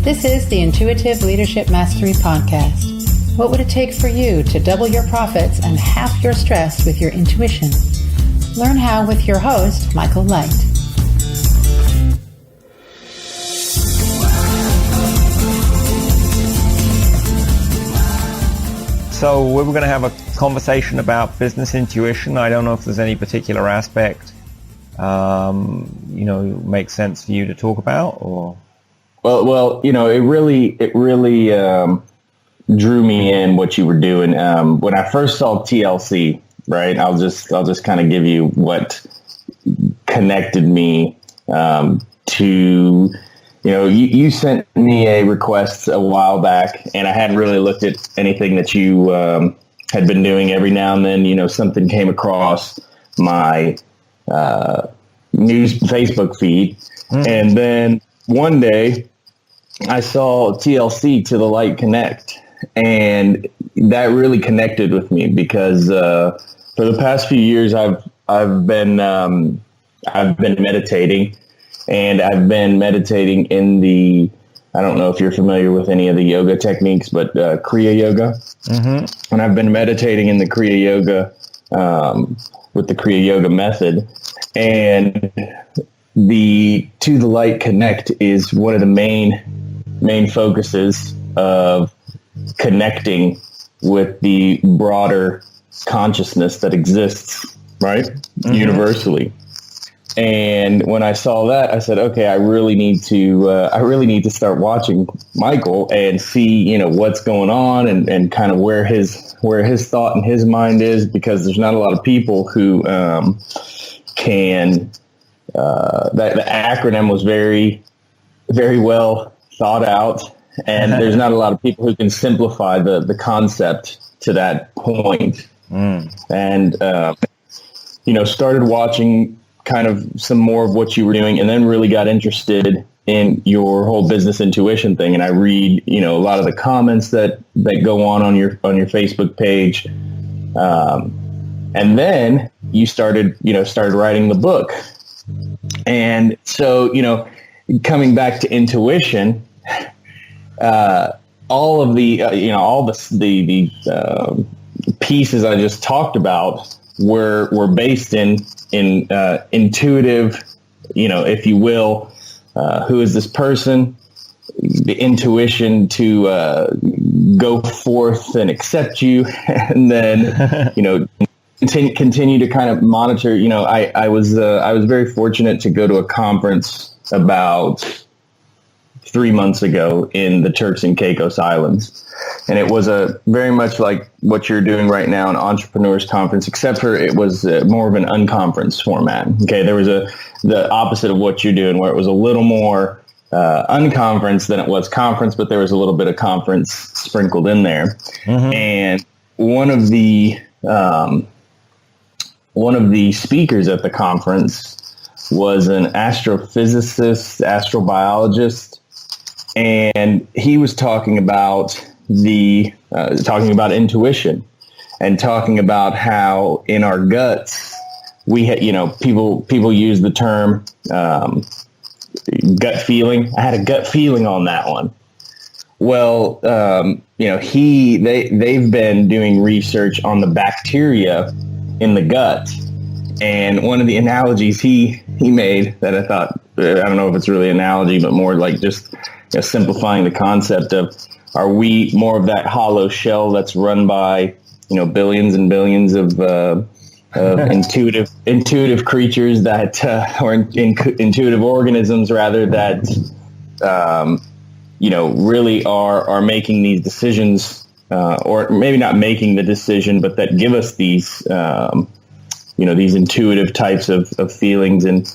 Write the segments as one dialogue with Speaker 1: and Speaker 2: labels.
Speaker 1: This is the Intuitive Leadership Mastery Podcast. What would it take for you to double your profits and half your stress with your intuition? Learn how with your host, Michael Light.
Speaker 2: So we were going to have a conversation about business intuition. I don't know if there's any particular aspect, makes sense for you to talk about, or.
Speaker 3: Well, it really drew me in what you were doing. When I first saw TLC, right? I'll just kind of give you what connected me to. You sent me a request a while back, and I hadn't really looked at anything that you had been doing. Every now and then, something came across my news Facebook feed, and then one day I saw TLC, To the Light Connect, and that really connected with me because for the past few years I've been meditating, and I've been meditating in the, I don't know if you're familiar with any of the yoga techniques, but Kriya Yoga. Mm-hmm. And I've been meditating in the Kriya Yoga with the Kriya Yoga method, and the To the Light Connect is one of the main focuses of connecting with the broader consciousness that exists, right? Mm-hmm. Universally. And when I saw that, I said, okay, I really need to start watching Michael and see, what's going on and kind of where his thought and his mind is, because there's not a lot of people who can. The acronym was very, very well thought out, and there's not a lot of people who can simplify the concept to that point. And started watching kind of some more of what you were doing, and then really got interested in your whole business intuition thing. And I read, a lot of the comments that go on your Facebook page. And then you started writing the book. And so, coming back to intuition, all of the, all the pieces I just talked about were based in intuitive, if you will, who is this person, the intuition to go forth and accept you, and then, continue to kind of monitor. I was very fortunate to go to a conference about 3 months ago in the Turks and Caicos Islands. And it was very much like what you're doing right now, an entrepreneurs conference, except for it was more of an unconference format. Okay, there was the opposite of what you're doing, where it was a little more unconference than it was conference, but there was a little bit of conference sprinkled in there. Mm-hmm. And one of the speakers at the conference was an astrophysicist, astrobiologist, and he was talking about intuition, and talking about how in our guts we people use the term gut feeling. I had a gut feeling on that one. Well, they've been doing research on the bacteria in the gut, and one of the analogies he made that I thought, I don't know if it's really an analogy, but more like just simplifying the concept of, are we more of that hollow shell that's run by billions and billions of intuitive creatures that or intuitive organisms rather, that really are making these decisions, or maybe not making the decision, but that give us these these intuitive types of feelings, and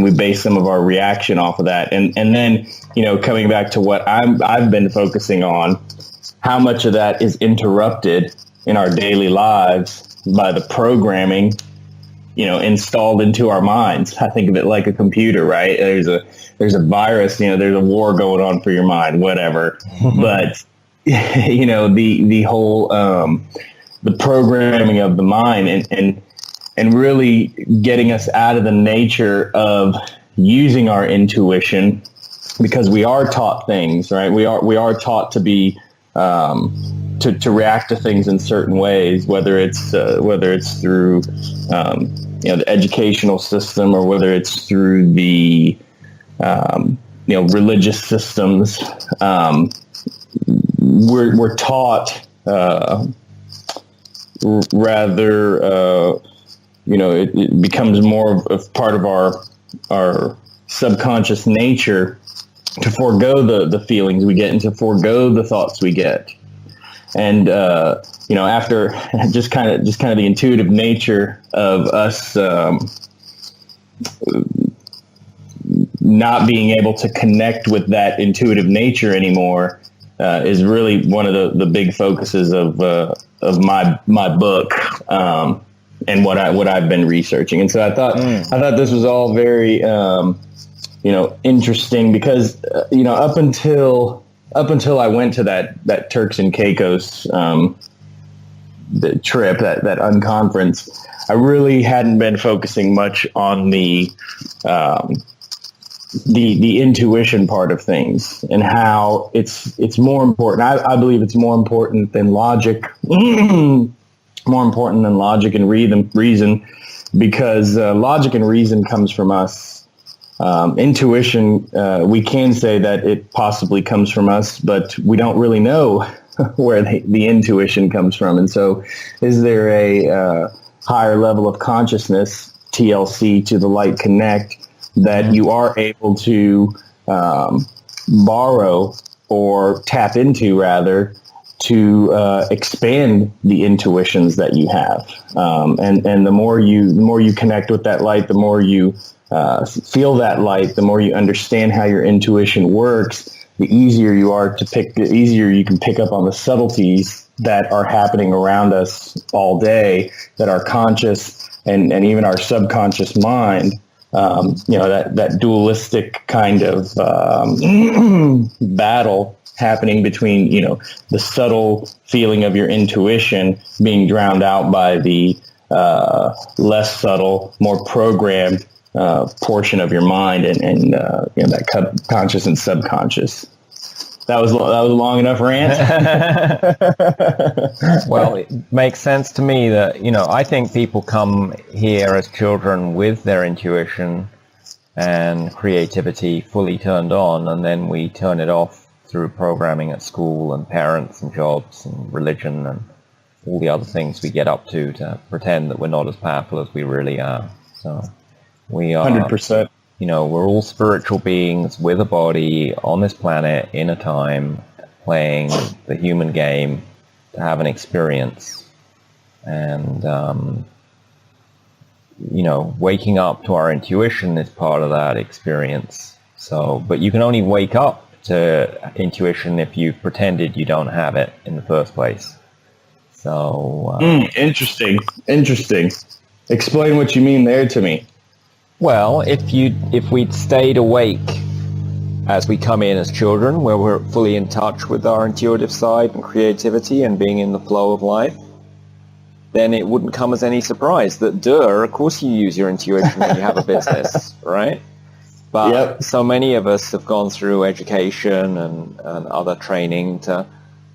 Speaker 3: we base some of our reaction off of that. And then, coming back to what I've been focusing on, how much of that is interrupted in our daily lives by the programming, installed into our minds. I think of it like a computer, right? There's a virus, there's a war going on for your mind, whatever. But, the whole, the programming of the mind, and really getting us out of the nature of using our intuition because we are taught things, right? We are taught to be to react to things in certain ways, whether it's through the educational system, or whether it's through the religious systems. We're taught rather. It becomes more of part of our subconscious nature to forego the feelings we get and to forego the thoughts we get. And after just kind of the intuitive nature of us not being able to connect with that intuitive nature anymore is really one of the big focuses of my book. And what I've been researching. And so I thought this was all very interesting, because up until I went to that Turks and Caicos the trip, that unconference, I really hadn't been focusing much on the intuition part of things, and how it's more important. I believe it's more important than logic. More important than logic and reason, because logic and reason comes from us. Intuition, we can say that it possibly comes from us, but we don't really know where the intuition comes from. And so is there a higher level of consciousness, TLC, to the light connect, that you are able to borrow or tap into, rather, to expand the intuitions that you have, and the more you connect with that light, the more you feel that light, the more you understand how your intuition works, the easier you can pick up on the subtleties that are happening around us all day, that our conscious and even our subconscious mind, that dualistic kind of battle happening between, the subtle feeling of your intuition being drowned out by the less subtle, more programmed portion of your mind, and that conscious and subconscious. That was a long enough rant.
Speaker 2: Well, it makes sense to me that, I think people come here as children with their intuition and creativity fully turned on, and then we turn it off through programming at school and parents and jobs and religion and all the other things we get up to pretend that we're not as powerful as we really are. So we are
Speaker 3: 100%.
Speaker 2: We're all spiritual beings with a body on this planet in a time, playing the human game to have an experience. And, waking up to our intuition is part of that experience. So, but you can only wake up to intuition if you pretended you don't have it in the first place. So
Speaker 3: interesting. Explain what you mean there to me.
Speaker 2: Well, if we'd stayed awake as we come in as children, where we're fully in touch with our intuitive side and creativity and being in the flow of life, then it wouldn't come as any surprise that, of course you use your intuition when you have a business, right? But So many of us have gone through education and other training to,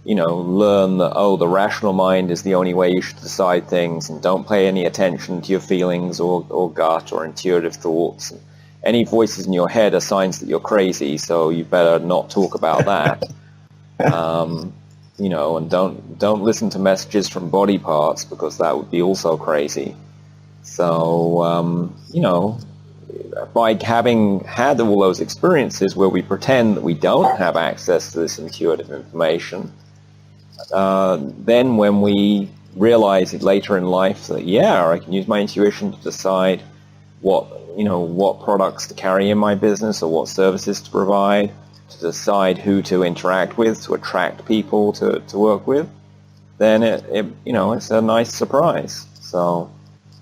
Speaker 2: learn that, the rational mind is the only way you should decide things, and don't pay any attention to your feelings or gut or intuitive thoughts. Any voices in your head are signs that you're crazy, so you better not talk about that. And don't listen to messages from body parts, because that would be also crazy. So, by having had all those experiences where we pretend that we don't have access to this intuitive information, then when we realize it later in life that, I can use my intuition to decide what products to carry in my business or what services to provide, to decide who to interact with, to attract people to work with, then it's a nice surprise. So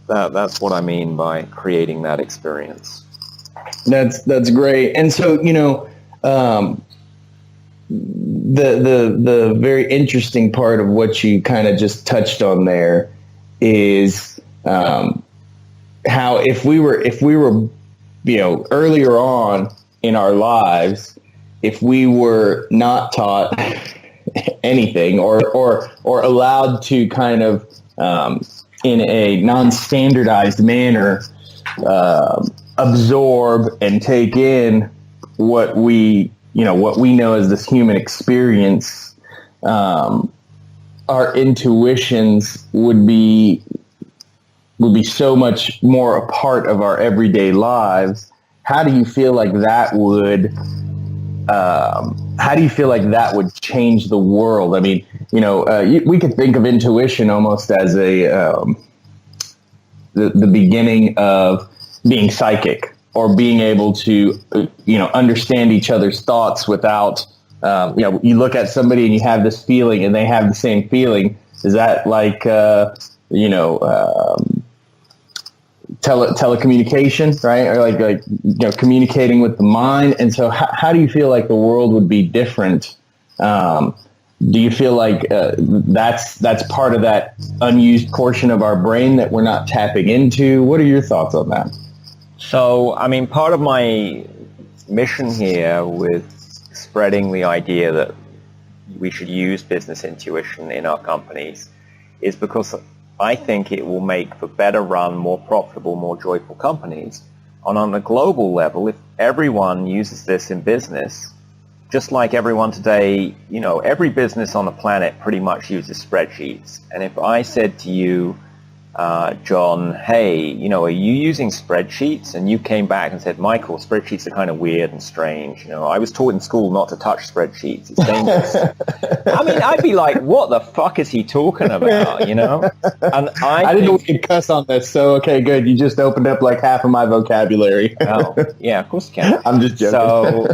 Speaker 2: that's what I mean by creating that experience.
Speaker 3: That's great. And so, the very interesting part of what you kind of just touched on there is how if we were earlier on in our lives, if we were not taught anything or allowed to kind of in a non-standardized manner absorb and take in what we know as this human experience, our intuitions would be so much more a part of our everyday lives. How do you feel like that would change the world? I mean, we could think of intuition almost as the beginning of being psychic, or being able to, understand each other's thoughts without, you look at somebody and you have this feeling and they have the same feeling. Is that like, telecommunication, right? Or like communicating with the mind. And so how do you feel like the world would be different? Do you feel like that's part of that unused portion of our brain that we're not tapping into? What are your thoughts on that?
Speaker 2: So, I mean, part of my mission here with spreading the idea that we should use business intuition in our companies is because I think it will make for better run, more profitable, more joyful companies. And on a global level, if everyone uses this in business, just like everyone today, every business on the planet pretty much uses spreadsheets. And if I said to you, John, hey, are you using spreadsheets? And you came back and said, Michael, spreadsheets are kind of weird and strange. I was taught in school not to touch spreadsheets. It's dangerous. I mean, I'd be like, what the fuck is he talking about? And
Speaker 3: I didn't know we could cuss on this. So, okay, good. You just opened up like half of my vocabulary.
Speaker 2: Oh, yeah, of course you can.
Speaker 3: I'm just joking.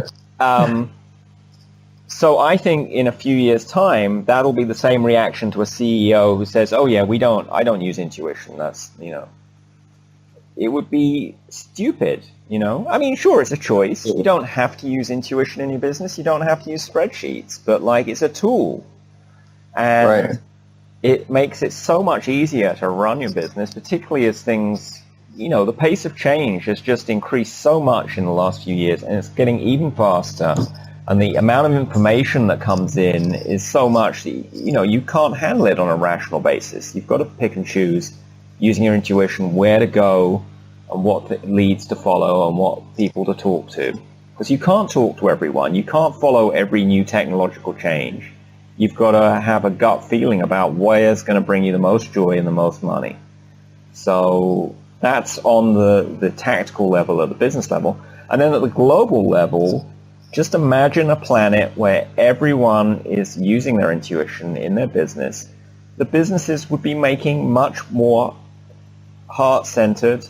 Speaker 2: So I think in a few years' time, that'll be the same reaction to a CEO who says, oh, yeah, I don't use intuition. That's, it would be stupid, I mean, sure, it's a choice. You don't have to use intuition in your business. You don't have to use spreadsheets, but it's a tool. And it makes it so much easier to run your business, particularly as things, the pace of change has just increased so much in the last few years, and it's getting even faster. And the amount of information that comes in is so much that, you can't handle it on a rational basis. You've got to pick and choose, using your intuition, where to go and what leads to follow and what people to talk to. Because you can't talk to everyone. You can't follow every new technological change. You've got to have a gut feeling about where's going to bring you the most joy and the most money. So that's on the tactical level, at the business level. And then at the global level, just imagine a planet where everyone is using their intuition in their business. The businesses would be making much more heart-centered,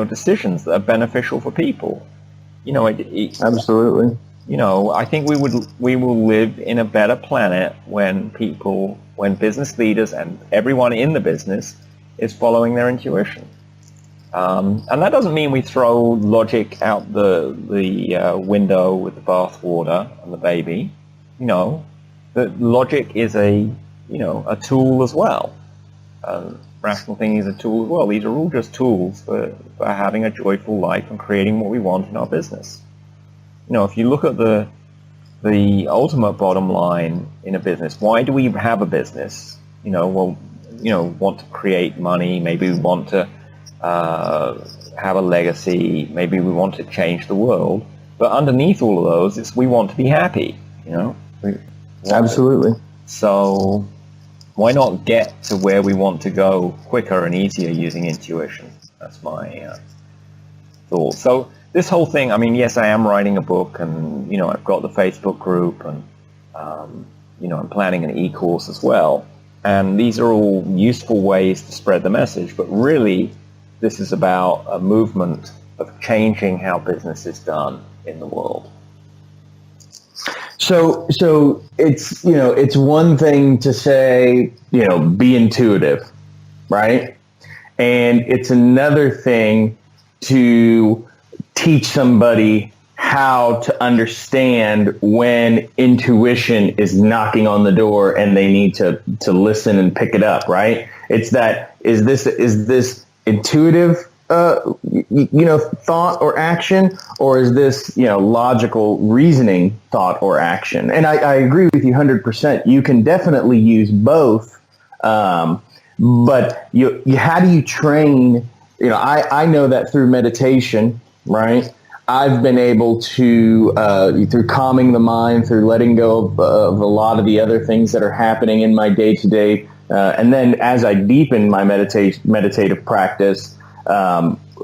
Speaker 2: decisions that are beneficial for people.
Speaker 3: Absolutely.
Speaker 2: I think we will live in a better planet when business leaders and everyone in the business is following their intuition. And that doesn't mean we throw logic out the window with the bathwater and the baby. The logic is a tool as well. Rational thinking is a tool as well. These are all just tools for having a joyful life and creating what we want in our business. If you look at the ultimate bottom line in a business, why do we have a business? Want to create money. Maybe we want to have a legacy. Maybe we want to change the world. But underneath all of those, we want to be happy.
Speaker 3: Absolutely.
Speaker 2: So why not get to where we want to go quicker and easier using intuition? That's my thought. So this whole thing, I mean, yes, I am writing a book, and I've got the Facebook group, and I'm planning an e-course as well. And these are all useful ways to spread the message, but really this is about a movement of changing how business is done in the world.
Speaker 3: So it's, it's one thing to say, be intuitive, right? And it's another thing to teach somebody how to understand when intuition is knocking on the door and they need to listen and pick it up, right? It's that, is this intuitive thought or action, or is this, logical reasoning thought or action? And I agree with you 100%. You can definitely use both. But how do you train? I know that through meditation, right? I've been able to, through calming the mind, through letting go of a lot of the other things that are happening in my day-to-day, and then as I deepen my meditative practice,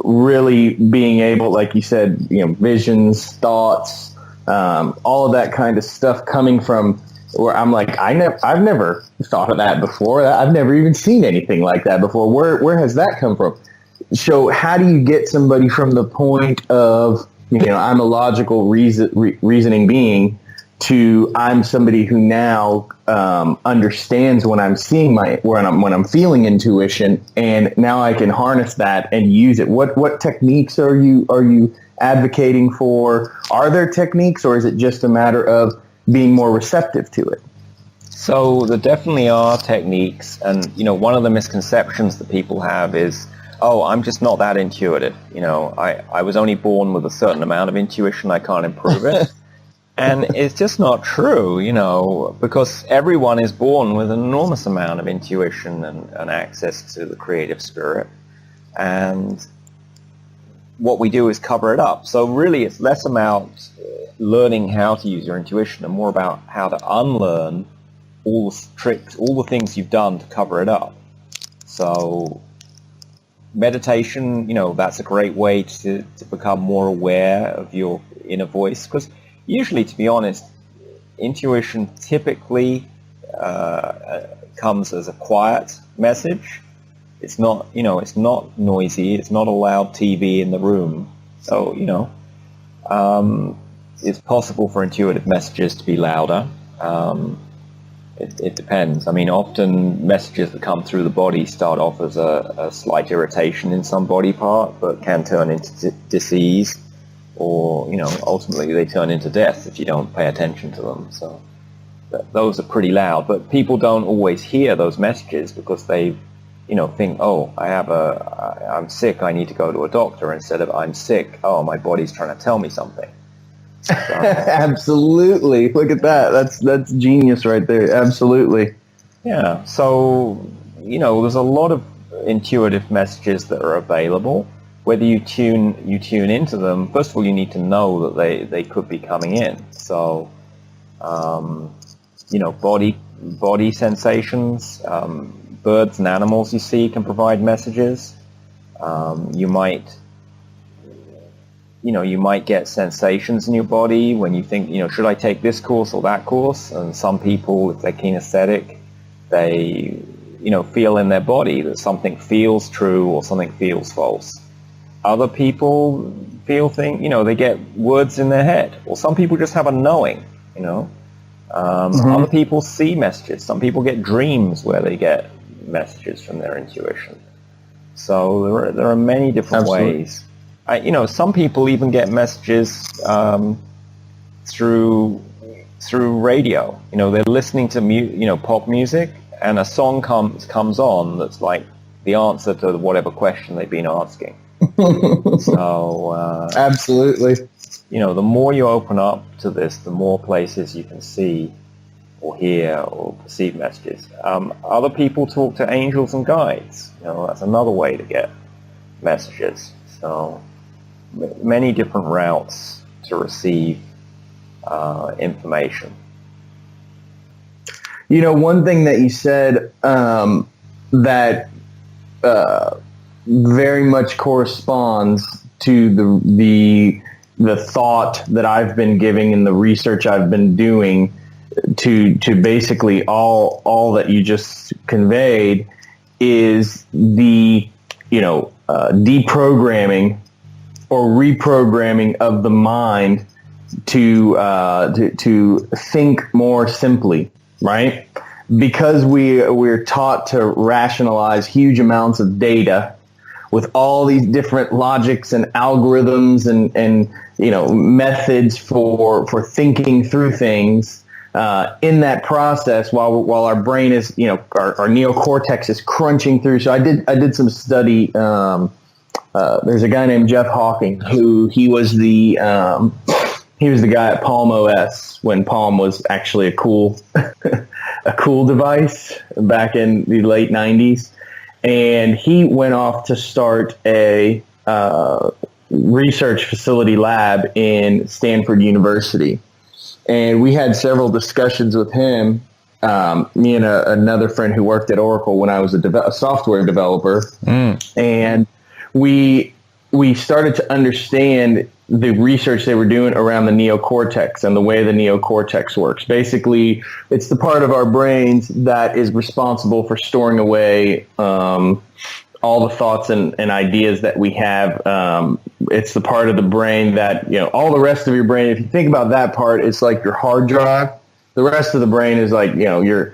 Speaker 3: really being able, like you said, visions, thoughts, all of that kind of stuff coming from where I'm like, I've never thought of that before. I've never even seen anything like that before. Where has that come from? So how do you get somebody from the point of, I'm a logical reasoning being to I'm somebody who now understands when I'm seeing when I'm feeling intuition, and now I can harness that and use it. What techniques are you advocating for? Are there techniques, or is it just a matter of being more receptive to it?
Speaker 2: So there definitely are techniques, and one of the misconceptions that people have is, oh, I'm just not that intuitive. I was only born with a certain amount of intuition. I can't improve it. And it's just not true, because everyone is born with an enormous amount of intuition and access to the creative spirit. And what we do is cover it up. So really it's less about learning how to use your intuition and more about how to unlearn all the tricks, all the things you've done to cover it up. So meditation, that's a great way to become more aware of your inner voice, because usually, to be honest, intuition typically comes as a quiet message. It's not, it's not noisy. It's not a loud TV in the room. So, it's possible for intuitive messages to be louder. It depends. I mean, often messages that come through the body start off as a slight irritation in some body part, but can turn into disease. Or, ultimately they turn into death if you don't pay attention to them. So those are pretty loud, but people don't always hear those messages because they, think, oh, I'm sick, I need to go to a doctor, instead of I'm sick, oh, my body's trying to tell me something. So,
Speaker 3: absolutely. Look at that. That's genius right there. Absolutely.
Speaker 2: Yeah. So, there's a lot of intuitive messages that are available. Whether you tune into them, first of all, you need to know that they could be coming in. So, body sensations, birds and animals you see can provide messages. You might get sensations in your body when you think, should I take this course or that course? And some people, if they're kinesthetic, they, feel in their body that something feels true or something feels false. Other people feel they get words in their head, or some people just have a knowing, Other people see messages. Some people get dreams where they get messages from their intuition. So there are many different ways. Some people even get messages through radio. They're listening to pop music, and a song comes on that's like the answer to whatever question they've been asking. So
Speaker 3: absolutely,
Speaker 2: the more you open up to this, the more places you can see or hear or perceive messages. Other people talk to angels and guides. That's another way to get messages. So many different routes to receive information.
Speaker 3: One thing that you said that very much corresponds to the thought that I've been giving and the research I've been doing to basically all that you just conveyed is the deprogramming or reprogramming of the mind to think more simply, right? Because we're taught to rationalize huge amounts of data with all these different logics and algorithms and methods for thinking through things. In that process, while our brain is, our neocortex is crunching through. So I did some study there's a guy named Jeff Hawking who he was the guy at Palm OS when Palm was actually a cool a cool device back in the late 90s. And he went off to start a research facility lab in Stanford University. And we had several discussions with him, me and another friend who worked at Oracle when I was a software developer. And we started to understand the research they were doing around the neocortex and the way the neocortex works. Basically, it's the part of our brains that is responsible for storing away all the thoughts and ideas that we have. It's the part of the brain that, all the rest of your brain, if you think about that part, it's like your hard drive. The rest of the brain is like, your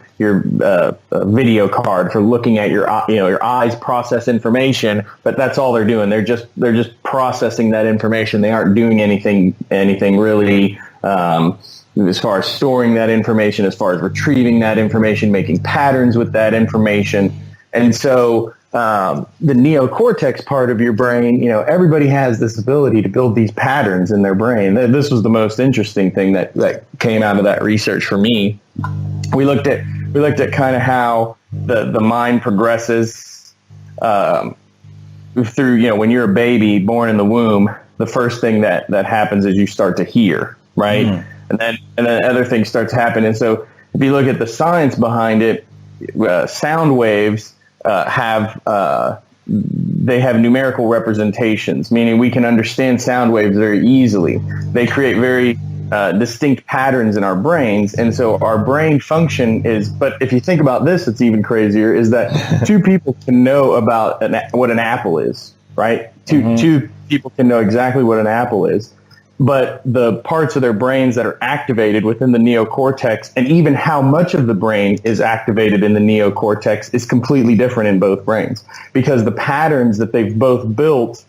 Speaker 3: video card for looking at your eyes process information, but that's all they're doing. They're just processing that information. They aren't doing anything really as far as storing that information, as far as retrieving that information, making patterns with that information. And so the neocortex part of your brain, everybody has this ability to build these patterns in their brain. This was the most interesting thing that came out of that research for me. We looked at kind of how the mind progresses through, when you're a baby born in the womb, the first thing that happens is you start to hear, right? And then other things start to happen. And so if you look at the science behind it, sound waves have numerical representations, meaning we can understand sound waves very easily. They create very distinct patterns in our brains, and so our brain function is. But if you think about this, it's even crazier. Is that two people can know about what an apple is, right? Two people can know exactly what an apple is, but the parts of their brains that are activated within the neocortex, and even how much of the brain is activated in the neocortex, is completely different in both brains, because the patterns that they've both built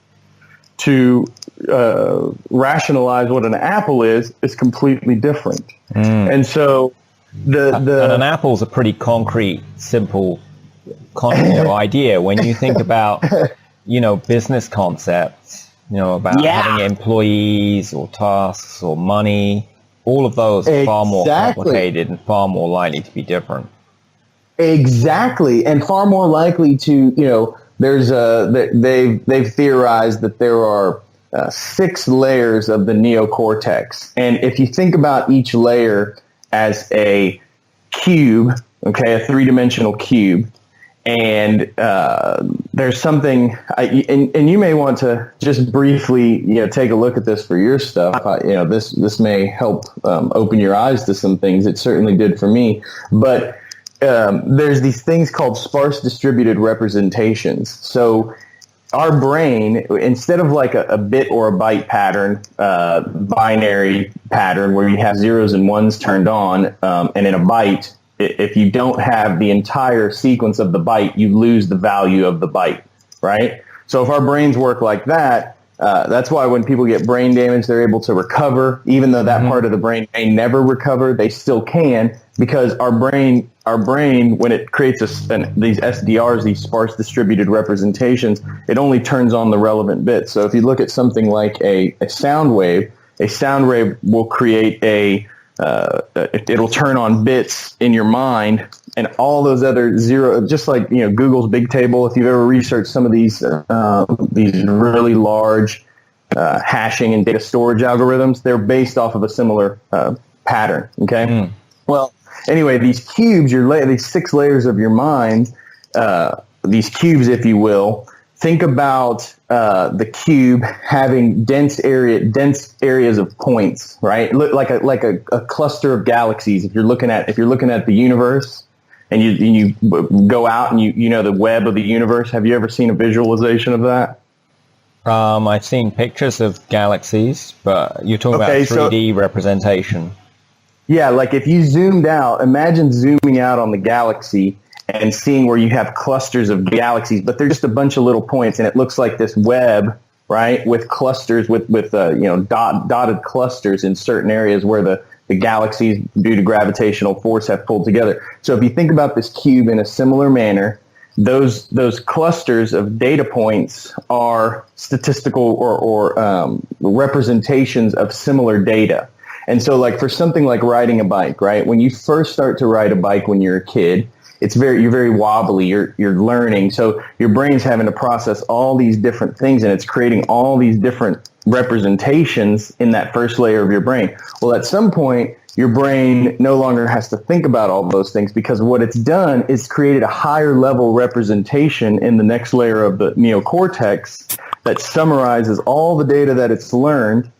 Speaker 3: to rationalize what an apple is completely different. And so and
Speaker 2: an apple's a pretty concrete, simple idea. When you think about business concepts, about having employees or tasks or money, all of those are far more complicated and far more likely to be different.
Speaker 3: Exactly, and far more likely to, they've theorized that there are 6 layers of the neocortex. And if you think about each layer as a cube, a 3-dimensional cube, and there's something, and you may want to just briefly, take a look at this for your stuff. This may help open your eyes to some things. It certainly did for me. But there's these things called sparse distributed representations. So our brain, instead of like a bit or a byte pattern, binary pattern where you have zeros and ones turned on, and in a byte, if you don't have the entire sequence of the byte, you lose the value of the byte, right? So if our brains work like that, that's why when people get brain damage, they're able to recover. Even though that part of the brain may never recover, they still can, because our brain, when it creates these SDRs, these sparse distributed representations, it only turns on the relevant bits. So if you look at something like a sound wave will create it'll turn on bits in your mind, and all those other just like Google's Big Table. If you've ever researched some of these really large hashing and data storage algorithms, they're based off of a similar pattern. Okay. Well, anyway, these cubes, these 6 layers of your mind, these cubes, if you will. Think about the cube having dense areas of points, right? Look like a cluster of galaxies. If you're looking at the universe, and you go out and you know the web of the universe. Have you ever seen a visualization of that?
Speaker 2: I've seen pictures of galaxies, but you're talking about 3D representation.
Speaker 3: Yeah, like if you zoomed out, imagine zooming out on the galaxy and seeing where you have clusters of galaxies, but they're just a bunch of little points, and it looks like this web, right, with clusters, with dotted clusters in certain areas where the galaxies, due to gravitational force, have pulled together. So if you think about this cube in a similar manner, those clusters of data points are statistical or representations of similar data. And so like for something like riding a bike, right? When you first start to ride a bike when you're a kid, you're very wobbly, you're learning. So your brain's having to process all these different things, and it's creating all these different representations in that first layer of your brain. Well, at some point, your brain no longer has to think about all those things, because what it's done is created a higher level representation in the next layer of the neocortex that summarizes all the data that it's learned,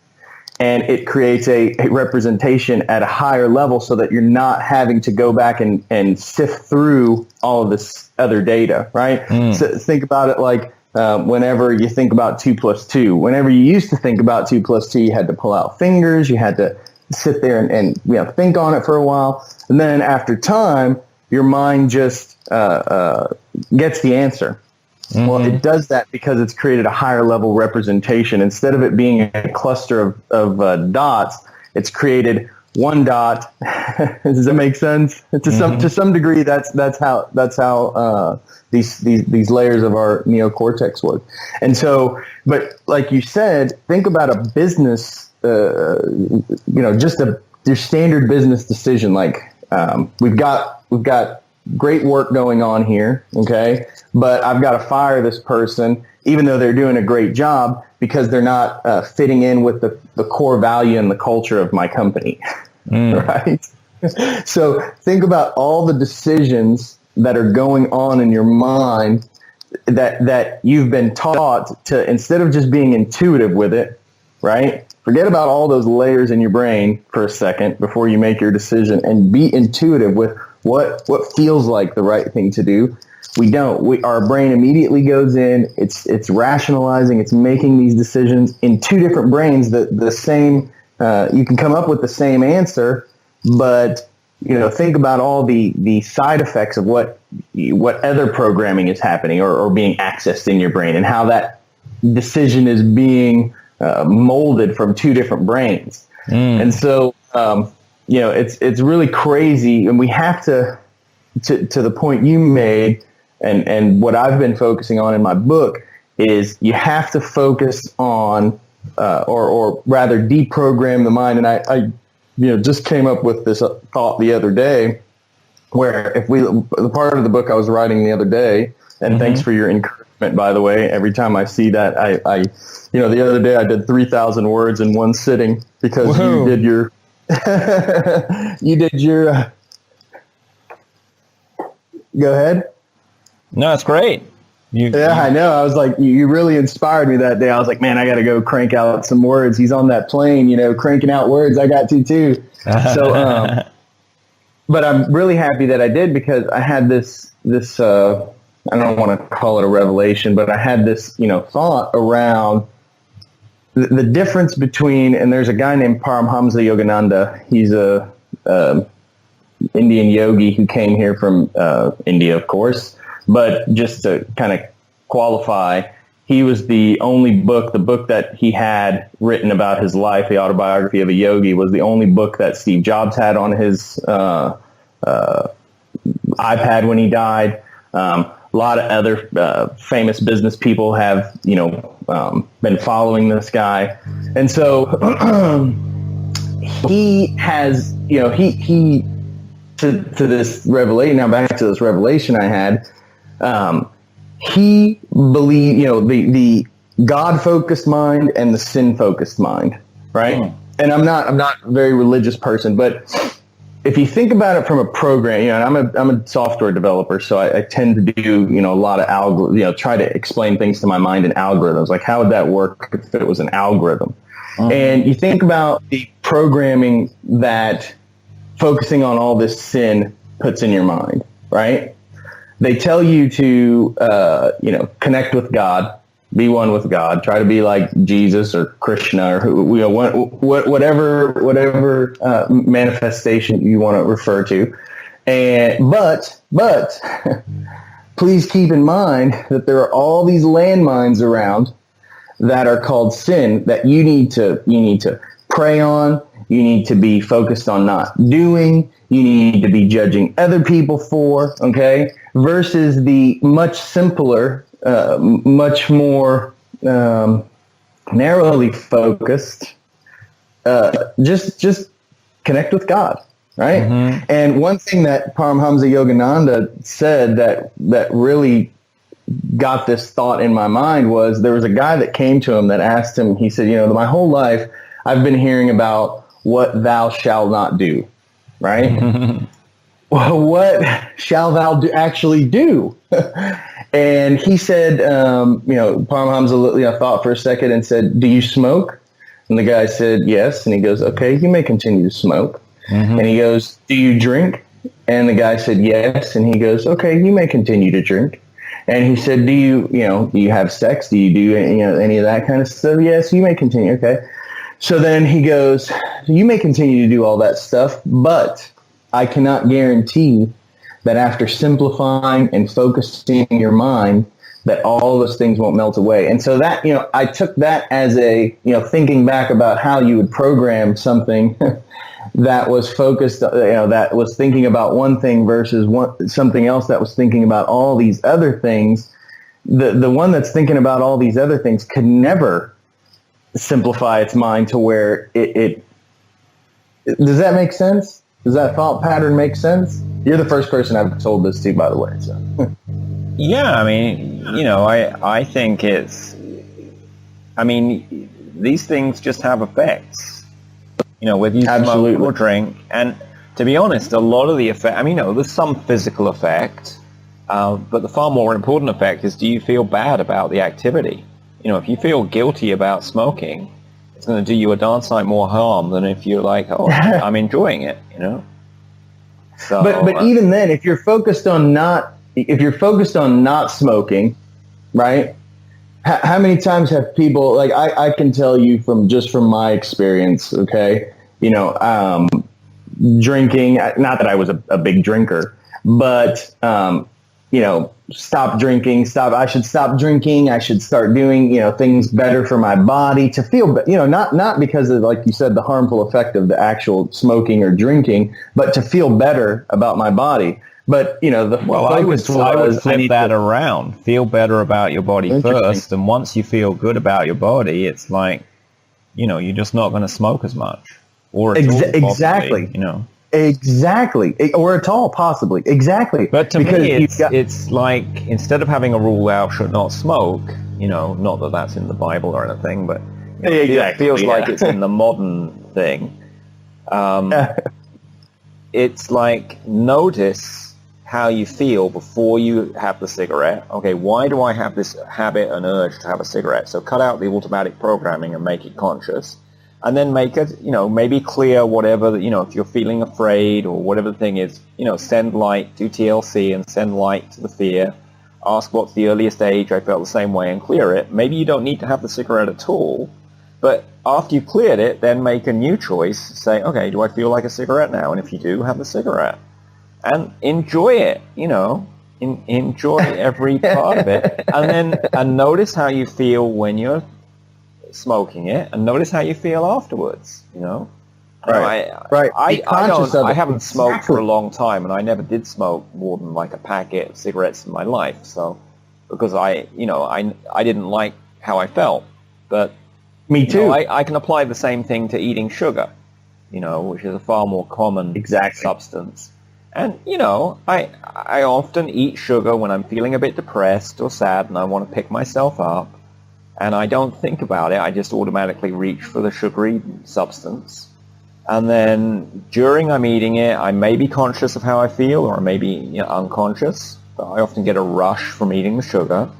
Speaker 3: and it creates a representation at a higher level so that you're not having to go back and sift through all of this other data, right? So think about it like whenever you think about 2 + 2. Whenever you used to think about 2 + 2, you had to pull out fingers, you had to sit there and think on it for a while. And then after time, your mind just gets the answer. Mm-hmm. Well, it does that because it's created a higher level representation. Instead of it being a cluster of dots, it's created one dot. Does that make sense? To some degree, that's how these layers of our neocortex work. And so, but like you said, think about a business. Just your standard business decision. Like we've got great work going on here, okay? But I've got to fire this person, even though they're doing a great job, because they're not fitting in with the core value and the culture of my company, right? So think about all the decisions that are going on in your mind that you've been taught to, instead of just being intuitive with it, right? Forget about all those layers in your brain for a second before you make your decision, and be intuitive with what feels like the right thing to do. We don't. Our brain immediately goes in. It's rationalizing. It's making these decisions in two different brains. The same. You can come up with the same answer, but think about all the side effects of what other programming is happening or being accessed in your brain, and how that decision is being molded from two different brains. And so, it's really crazy. And we have to the point you made, and what I've been focusing on in my book, is you have to focus on, or rather deprogram the mind. And I just came up with this thought the other day, where the part of the book I was writing the other day, and thanks for your encouragement, by the way. Every time I see that, I the other day I did 3,000 words in one sitting, because you did your, go ahead.
Speaker 2: No, it's great.
Speaker 3: I know. I was like, you really inspired me that day. I was like, man, I got to go crank out some words. He's on that plane, cranking out words. I got to too. So, but I'm really happy that I did, because I had this, I don't want to call it a revelation, but I had this, thought around the difference between, and there's a guy named Paramahansa Yogananda. He's a Indian yogi who came here from India, of course. But just to kind of qualify, he was the book that he had written about his life, the autobiography of a yogi, was the only book that Steve Jobs had on his iPad when he died. A lot of other famous business people have, been following this guy. And so he has, he to this revelation, now back to this revelation I had, he believed, the God-focused mind and the sin-focused mind, right? And I'm not a very religious person, but if you think about it from a program, and I'm a software developer, so I tend to do, a lot of algorithms, try to explain things to my mind in algorithms. Like, how would that work if it was an algorithm? And you think about the programming that focusing on all this sin puts in your mind, right? They tell you to, connect with God, be one with God, try to be like Jesus or Krishna or whatever manifestation you want to refer to. But please keep in mind that there are all these landmines around that are called sin that you need to pray on. you need to be focused on not doing, you need to be judging other people for, okay, versus the much simpler, much more narrowly focused, just connect with God, right? Mm-hmm. And one thing that Paramahansa Yogananda said that really got this thought in my mind was there was a guy that came to him that asked him, he said, my whole life I've been hearing about what thou shalt not do, right? Well, what shall thou actually do? And he said, Paramahansa thought for a second and said, do you smoke? And the guy said, yes. And he goes, okay, you may continue to smoke. Mm-hmm. And he goes, do you drink? And the guy said, yes. And he goes, okay, you may continue to drink. And he said, do you have sex? Do you do any of that kind of stuff? Yes, you may continue. Okay. So then he goes, you may continue to do all that stuff, but I cannot guarantee that after simplifying and focusing your mind, that all those things won't melt away. And so that, I took that as a, thinking back about how you would program something that was focused, that was thinking about one thing versus something else that was thinking about all these other things. The one that's thinking about all these other things could never simplify its mind to where it does that make sense? Does that thought pattern make sense? You're the first person I've told this to, by the way. So.
Speaker 2: Yeah, I mean, I think these things just have effects. Whether you smoke or drink. And to be honest, a lot of the effect, there's some physical effect, but the far more important effect is, do you feel bad about the activity? If you feel guilty about smoking, it's going to do you a darn sight more harm than if you're like, oh, I'm enjoying it, So,
Speaker 3: but even then, if you're focused on not smoking, right? How many times have people, like, I can tell you from my experience, okay, drinking, not that I was a big drinker, but, stop drinking, I should stop drinking, I should start doing, things better for my body to feel, not because of, like you said, the harmful effect of the actual smoking or drinking, but to feel better about my body. But,
Speaker 2: I would flip that around. Feel better about your body first, and once you feel good about your body, it's like, you're just not going to smoke as much. Or at all,
Speaker 3: exactly.
Speaker 2: Possibly,
Speaker 3: Exactly. Or at all, possibly. Exactly.
Speaker 2: But to me, it's like, instead of having a rule, thou should not smoke, not that that's in the Bible or anything, but it feels like it's in the modern thing. It's like, notice how you feel before you have the cigarette. Okay, why do I have this habit and urge to have a cigarette? So cut out the automatic programming and make it conscious. And then make it, maybe clear whatever, if you're feeling afraid or whatever the thing is, send light, do TLC and send light to the fear. Ask what's the earliest age I felt the same way and clear it. Maybe you don't need to have the cigarette at all. But after you've cleared it, then make a new choice. Say, okay, do I feel like a cigarette now? And if you do, have the cigarette. And enjoy it, enjoy every part of it. And notice how you feel when you're smoking it, and notice how you feel afterwards,
Speaker 3: Right.
Speaker 2: I haven't smoked for a long time, and I never did smoke more than like a packet of cigarettes in my life. So, because I didn't like how I felt. But
Speaker 3: me too.
Speaker 2: I can apply the same thing to eating sugar, which is a far more common substance. And, I often eat sugar when I'm feeling a bit depressed or sad and I want to pick myself up. And I don't think about it. I just automatically reach for the sugary substance. And then during I'm eating it, I may be conscious of how I feel, or I may be unconscious. But I often get a rush from eating the sugar.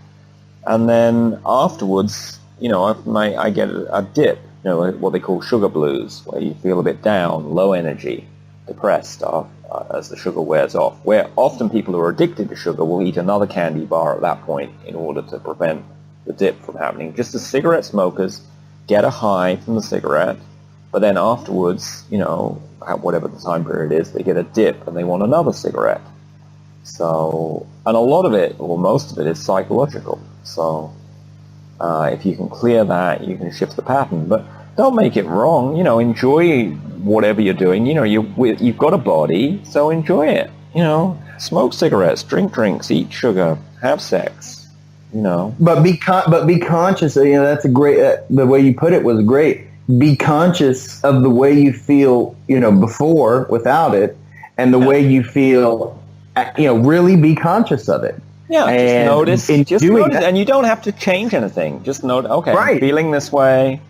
Speaker 2: And then afterwards, I get a dip, what they call sugar blues, where you feel a bit down, low energy, depressed as the sugar wears off. Where often people who are addicted to sugar will eat another candy bar at that point in order to prevent the dip from happening. Just as cigarette smokers get a high from the cigarette, but then afterwards, whatever the time period is, they get a dip and they want another cigarette. So, and a lot of it, or most of it, is psychological. So if you can clear that, you can shift the pattern. But don't make it wrong. Enjoy whatever you're doing. You've got a body, so enjoy it. Smoke cigarettes, drink drinks, eat sugar, have sex.
Speaker 3: But be conscious. That's a great. The way you put it was great. Be conscious of the way you feel. Before, without it, and the way you feel. Really be conscious of it.
Speaker 2: Yeah,
Speaker 3: and
Speaker 2: just notice, and you don't have to change anything. Just note. Okay, right. I'm feeling this way.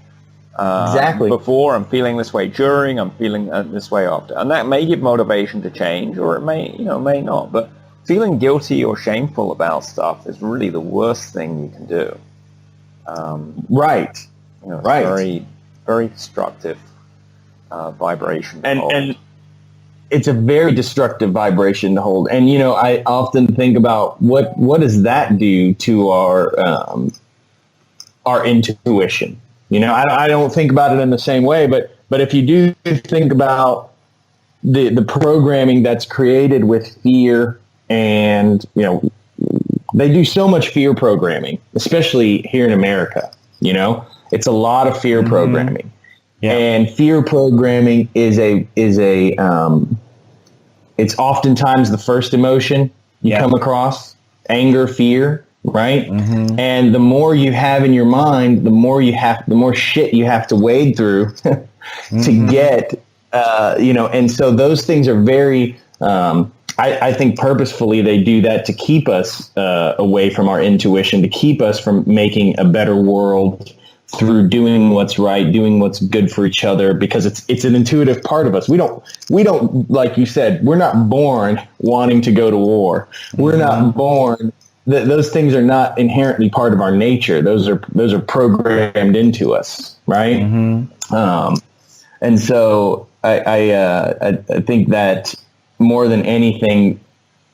Speaker 2: Exactly. Before, I'm feeling this way during, I'm feeling this way after. And that may give motivation to change, or it may not. But feeling guilty or shameful about stuff is really the worst thing you can do.
Speaker 3: Right. Right.
Speaker 2: Very, very destructive vibration.
Speaker 3: And it's a very destructive vibration to hold. And, I often think about what does that do to our intuition? I don't think about it in the same way, but if you do think about the programming that's created with fear, and they do so much fear programming, especially here in America. It's a lot of fear programming, and fear programming is it's oftentimes the first emotion you come across: anger, fear. Right. Mm-hmm. And the more you have in your mind, the more shit you have to wade through to get, and so those things are very, I think purposefully they do that to keep us away from our intuition, to keep us from making a better world through doing what's right, doing what's good for each other, because it's an intuitive part of us. We don't, like you said, we're not born wanting to go to war. We're not born. Those things are not inherently part of our nature. Those are programmed into us, right? Mm-hmm. And so I think that more than anything,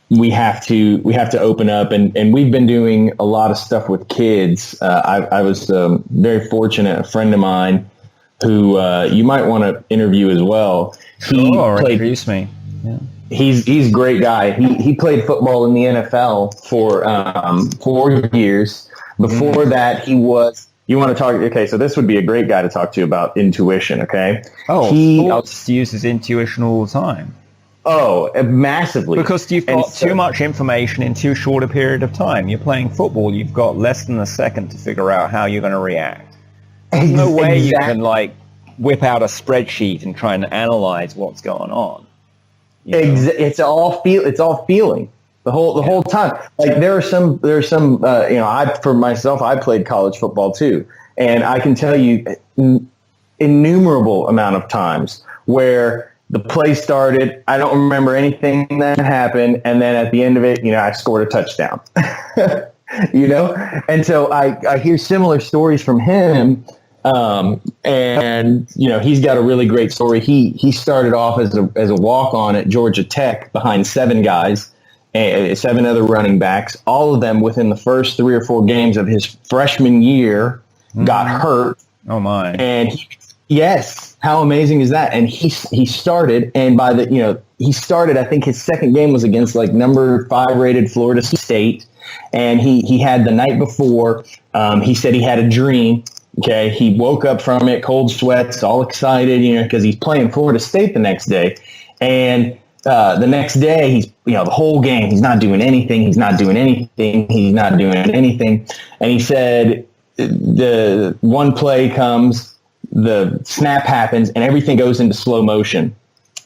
Speaker 3: we have to open up, and we've been doing a lot of stuff with kids. I was very fortunate. A friend of mine who you might want to interview as well.
Speaker 2: Introduce me. Yeah.
Speaker 3: He's a great guy. He played football in the NFL for 4 years. Before that, he was. You want to talk? Okay, so this would be a great guy to talk to about intuition. Okay.
Speaker 2: Sports uses intuition all the time.
Speaker 3: Oh, massively.
Speaker 2: Because you've got too much information in too short a period of time. You're playing football. You've got less than a second to figure out how you're going to react. There's no way you can whip out a spreadsheet and try and analyze what's going on.
Speaker 3: It's all feeling the whole time. Like there are some for myself, I played college football too, and I can tell you innumerable amount of times where the play started, I don't remember anything that happened, and then at the end of it, I scored a touchdown. And so I hear similar stories from him. And he's got a really great story. He started off as a walk-on at Georgia Tech behind 7 guys, 7 other running backs. All of them within the first 3 or 4 games of his freshman year got hurt.
Speaker 2: Oh my!
Speaker 3: And yes, how amazing is that? And he started, and by he started. I think his second game was against number 5 rated Florida State, and he had the night before. He said he had a dream. Okay, he woke up from it, cold sweats, all excited, because he's playing Florida State the next day. And the next day, he's, the whole game, he's not doing anything. And he said the one play comes, the snap happens, and everything goes into slow motion.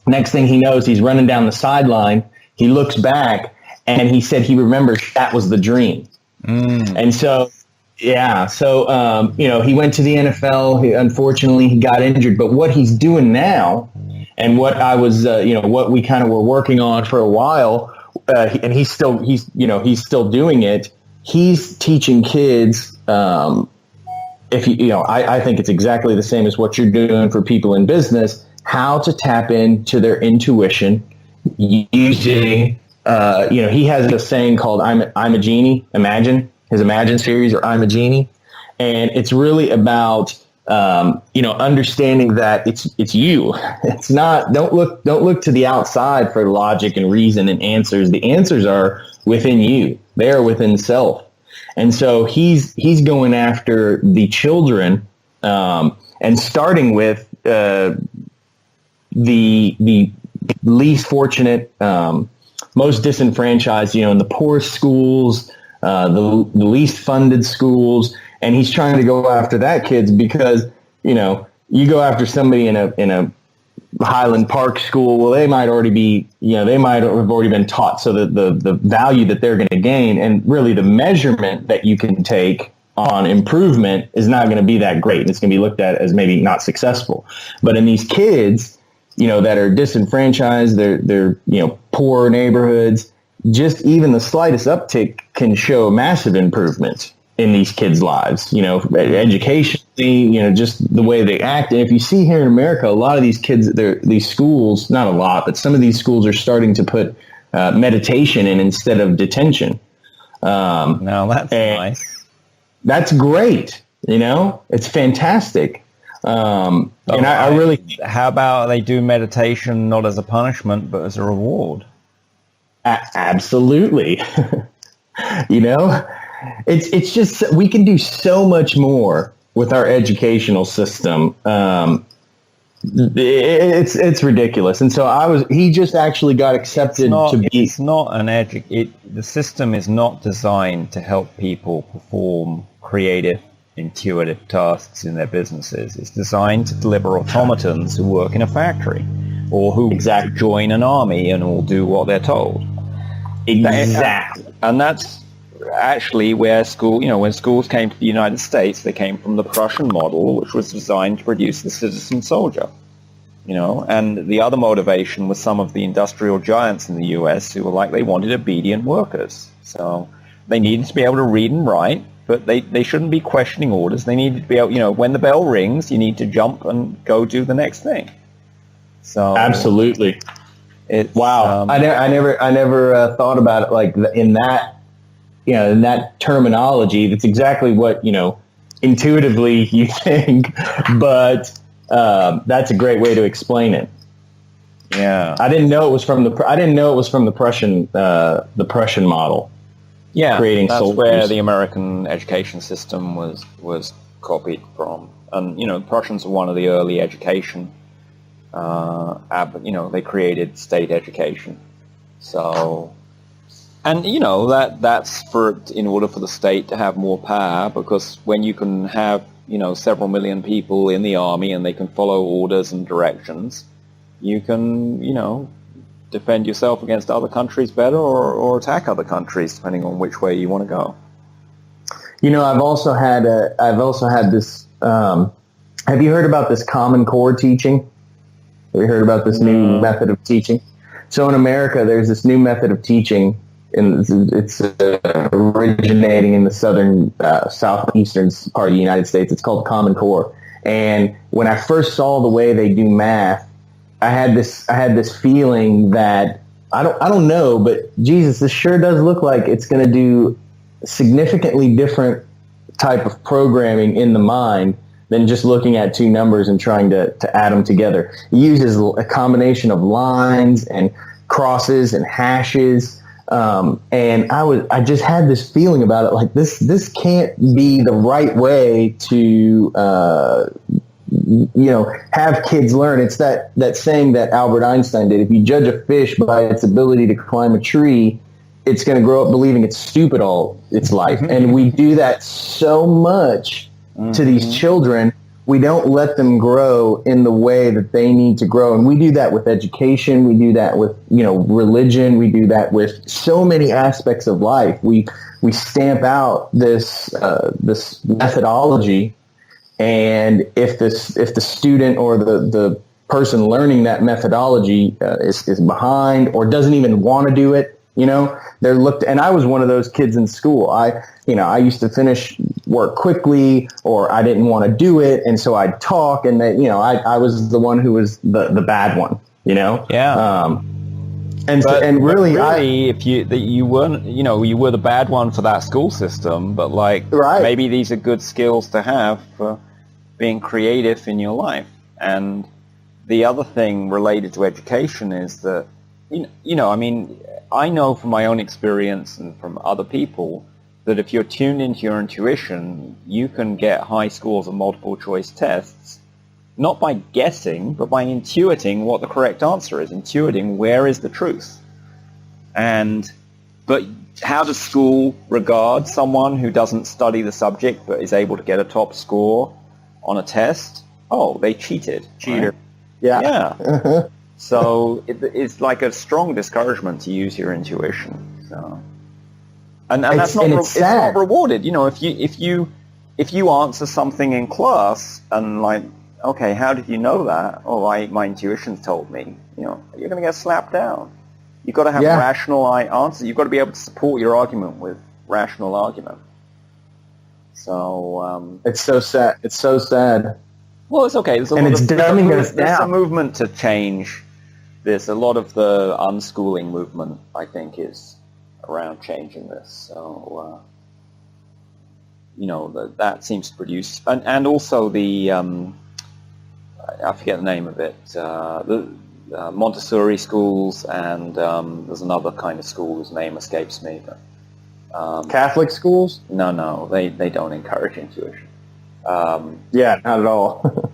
Speaker 3: Next thing he knows, he's running down the sideline. He looks back, and he said he remembers that was the dream. And so... Yeah. So, he went to the NFL. Unfortunately, he got injured. But what he's doing now, and what I was, what we kind of were working on for a while, and he's still doing it. He's teaching kids. I think it's exactly the same as what you're doing for people in business, how to tap into their intuition using, he has a saying called I'm a genie, imagine. His Imagine series, or I'm a Genie. And it's really about, understanding that it's you. It's not, don't look to the outside for logic and reason and answers. The answers are within you. They are within self. And so he's going after the children, and and starting with the least fortunate, most disenfranchised, in the poorest schools, the least funded schools, and he's trying to go after that kids because you go after somebody in a Highland Park school. Well, they might already be, they might have already been taught, so that the value that they're going to gain and really the measurement that you can take on improvement is not going to be that great. It's going to be looked at as maybe not successful. But in these kids, that are disenfranchised, they're poor neighborhoods, just even the slightest uptick can show massive improvement in these kids' lives, educationally, just the way they act. And if you see here in America, a lot of these kids, these schools, not a lot, but some of these schools are starting to put meditation in instead of detention.
Speaker 2: Now that's nice.
Speaker 3: That's great. It's fantastic. And I really think,
Speaker 2: how about they do meditation not as a punishment, but as a reward?
Speaker 3: Absolutely. It's just, we can do so much more with our educational system. It's ridiculous. And so he just actually got accepted
Speaker 2: It's not the system is not designed to help people perform creative, intuitive tasks in their businesses. It's designed to deliver automatons who work in a factory or who join an army and will do what they're told.
Speaker 3: Exactly.
Speaker 2: And that's actually where when schools came to the United States, they came from the Prussian model, which was designed to produce the citizen soldier. And the other motivation was some of the industrial giants in the U.S. who were they wanted obedient workers. So they needed to be able to read and write, but they shouldn't be questioning orders. They needed to be able, when the bell rings, you need to jump and go do the next thing. So
Speaker 3: absolutely. Wow. I never thought about it like in that, in that terminology. That's exactly what, intuitively you think, but that's a great way to explain it.
Speaker 2: Yeah.
Speaker 3: I didn't know it was from the Prussian model.
Speaker 2: Yeah.
Speaker 3: Creating
Speaker 2: that's
Speaker 3: soldiers.
Speaker 2: Where the American education system was copied from. And, the Prussians were one of the early education, they created state education. So, and that's in order for the state to have more power, because when you can have several million people in the army and they can follow orders and directions, you can defend yourself against other countries better or attack other countries depending on which way you want to go.
Speaker 3: I've also had this. Have you heard about this Common Core teaching? Have you heard about this new method of teaching? So in America, there's this new method of teaching, and it's originating in the southeastern part of the United States. It's called Common Core. And when I first saw the way they do math, I had this feeling that I don't know, but Jesus, this sure does look like it's going to do significantly different type of programming in the mind than just looking at two numbers and trying to add them together. It uses a combination of lines and crosses and hashes. And I just had this feeling about it, like this can't be the right way to, have kids learn. It's that saying that Albert Einstein did: if you judge a fish by its ability to climb a tree, it's going to grow up believing it's stupid all its life. And we do that so much to these children. We don't let them grow in the way that they need to grow. And we do that with education. We do that with, religion. We do that with so many aspects of life. We stamp out this methodology. And if the student or the person learning that methodology is behind or doesn't even want to do it, they're looked. And I was one of those kids in school. I used to finish work quickly, or I didn't want to do it, and so I'd talk, and I was the one who was the bad one.
Speaker 2: Yeah. If you weren't, you were the bad one for that school system, but maybe these are good skills to have for being creative in your life. And the other thing related to education is that, I know from my own experience and from other people that if you're tuned into your intuition, you can get high scores on multiple choice tests not by guessing, but by intuiting what the correct answer is, intuiting where is the truth. But how does school regard someone who doesn't study the subject but is able to get a top score on a test? Oh, they cheated.
Speaker 4: Cheater.
Speaker 2: Right?
Speaker 4: Yeah.
Speaker 2: So it's like a strong discouragement to use your intuition. So, and that's not it's not rewarded. If you answer something in class and like, okay, how did you know that? Oh, my intuition told me. You're going to get slapped down. You've got to have rational answers. You've got to be able to support your argument with rational argument. So
Speaker 4: it's so sad. It's so sad.
Speaker 2: Well, it's okay. There's a movement to change. There's a lot of the unschooling movement, I think, is around changing this. So, that seems to produce, and also the, I forget the name of it, the Montessori schools, and there's another kind of school whose name escapes me. But,
Speaker 4: Catholic schools?
Speaker 2: No, they don't encourage intuition.
Speaker 4: Yeah, not at all.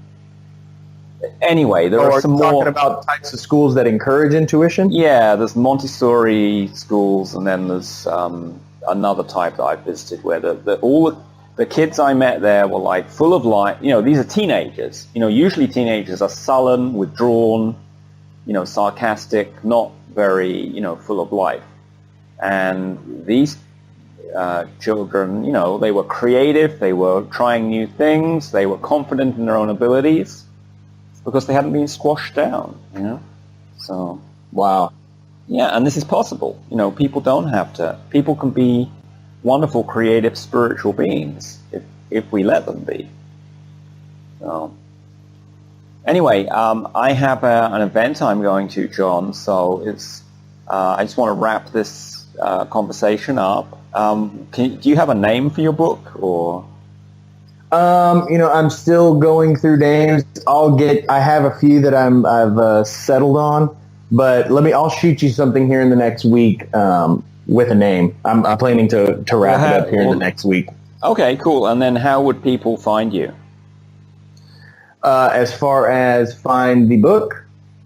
Speaker 2: Anyway, there are some more...
Speaker 4: talking about types of schools that encourage intuition?
Speaker 2: Yeah, there's Montessori schools, and then there's another type that I visited where all the kids I met there were like full of life. These are teenagers. Usually teenagers are sullen, withdrawn, sarcastic, not very, full of life. And these children, they were creative, they were trying new things, they were confident in their own abilities, because they hadn't been squashed down, So,
Speaker 4: wow.
Speaker 2: Yeah, and this is possible. People don't have to. People can be wonderful, creative, spiritual beings if we let them be. So, anyway, I have an event I'm going to, John, so it's. I just want to wrap this conversation up. Do you have a name for your book, or?
Speaker 4: I'm still going through names. I have a few that I've settled on, but I'll shoot you something here in the next week, with a name. I'm planning to wrap it up here in the next week.
Speaker 2: Okay, cool. And then how would people find you?
Speaker 4: As far as find the book?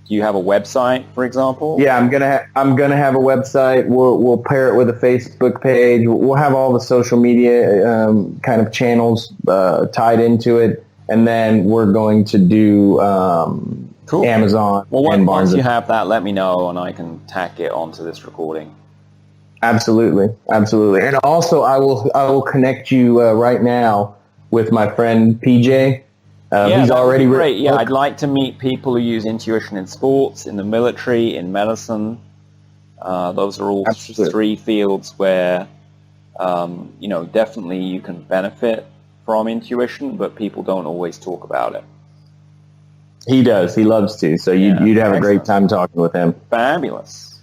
Speaker 2: Do you have a website, for example?
Speaker 4: Yeah, I'm gonna have a website. We'll pair it with a Facebook page. We'll have all the social media kind of channels tied into it, and then we're going to do
Speaker 2: cool.
Speaker 4: Amazon.
Speaker 2: Well, once you have that, let me know, and I can tack it onto this recording.
Speaker 4: Absolutely. And also, I will connect you right now with my friend PJ. He's already
Speaker 2: great. Yeah, I'd like to meet people who use intuition in sports, in the military, in medicine. Those are all three fields where, definitely you can benefit from intuition, but people don't always talk about it.
Speaker 4: He does. He loves to. So you'd have a great time talking with him.
Speaker 2: Fabulous.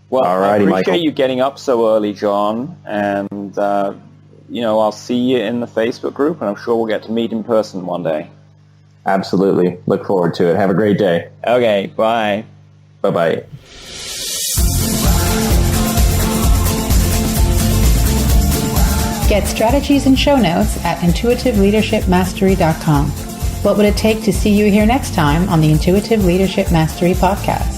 Speaker 2: Well, I appreciate you getting up so early, John, and I'll see you in the Facebook group, and I'm sure we'll get to meet in person one day.
Speaker 4: Absolutely. Look forward to it. Have a great day.
Speaker 2: Okay, bye.
Speaker 4: Bye-bye.
Speaker 1: Get strategies and show notes at intuitiveleadershipmastery.com. What would it take to see you here next time on the Intuitive Leadership Mastery Podcast?